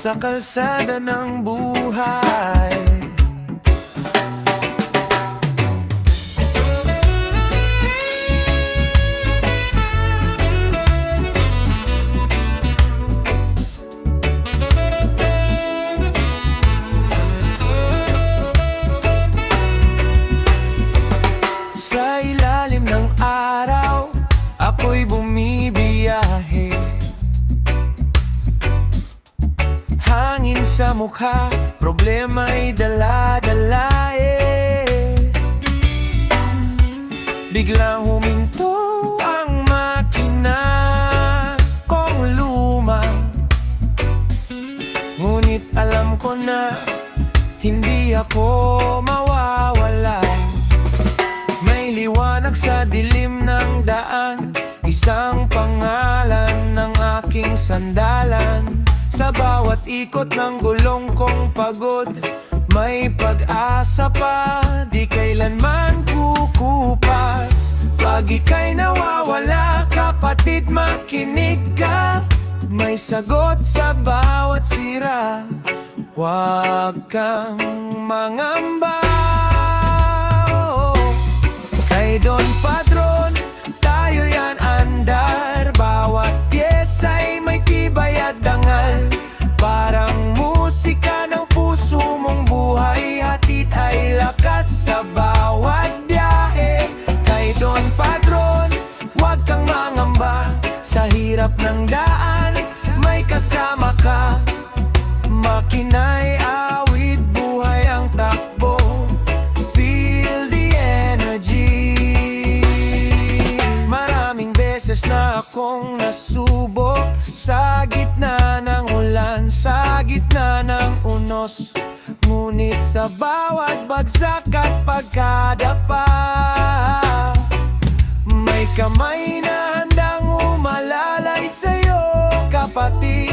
sa kalsada ng buhay. Sa ilalim ng araw, ako'y bumibiyahe. Hangin sa mukha, problema'y dala-dala Biglang huminto ang makina kong luma. Ngunit alam ko na hindi ako mawawala. May liwanag sa dilim ng daan, isang pangalan ng aking sandalan. Sa bawat ikot ng gulong kong pagod, may pag-asa pa, di kailanman kukupas. Pag ika'y nawawala, kapatid, makinig ka. May sagot sa bawat sira, huwag kang mangamba. Kay Don Padron, tayo yan andar. Bawat piyesa'y may tibay at dangal. Parang musika ng puso mong buhay, hatid ay lakas sa bawat biyahe. Kay Don Padron, huwag kang mangamba. Sa hirap ng daan, may kasama ka. Makina'y awit, buhay ang takbo. Feel the energy. Maraming beses na akong nasubok sa gitna ng ulan, sa gitna ng unos. Ngunit sa bawat bagsak at pagkadapa, may kamay na handang umalalay sa'yo, kapatid.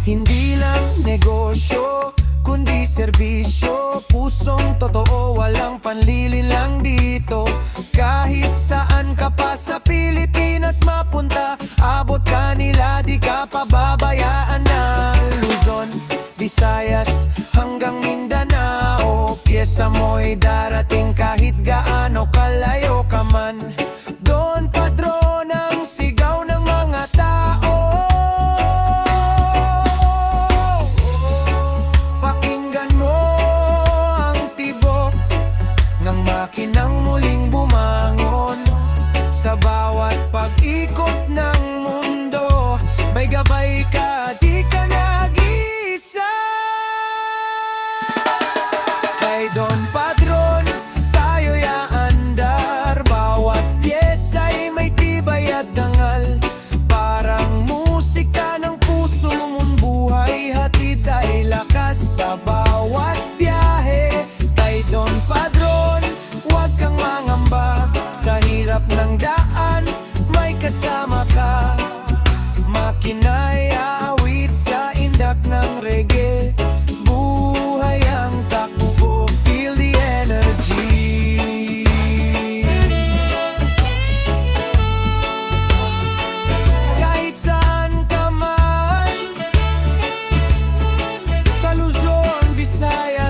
Hindi lang negosyo, kundi serbisyo. Pusong totoo, walang panlilin lang dito. Kahit saan ka pa sa Pilipinas mapunta, abot ka nila, di ka pababayaan na. Luzon, Visayas, hanggang Mindanao, pyesa mo'y darating kahit gaano kalayo ka man. Don Padron ang sigaw ng mga tao. Pakinggan mo ang tibok ng makinang muling bumangon. Sa bawat pag-ikot ng mundo, may gabay ka, di ka nag-iisa. Kay Don Padron, tayo yaandar. Bawat piyesa'y may tibay at dangal. Parang musika ng puso mong buhay, hatid ay lakas sa bawat biyahe. Kay Don Padron, huwag kang mangamba. Sa hirap ng daan, may kasama ka. Makina'y awit sa indak ng reggae. Buhay ang takbo, feel the energy. Kahit saan ka man, sa Luzon, Visayas,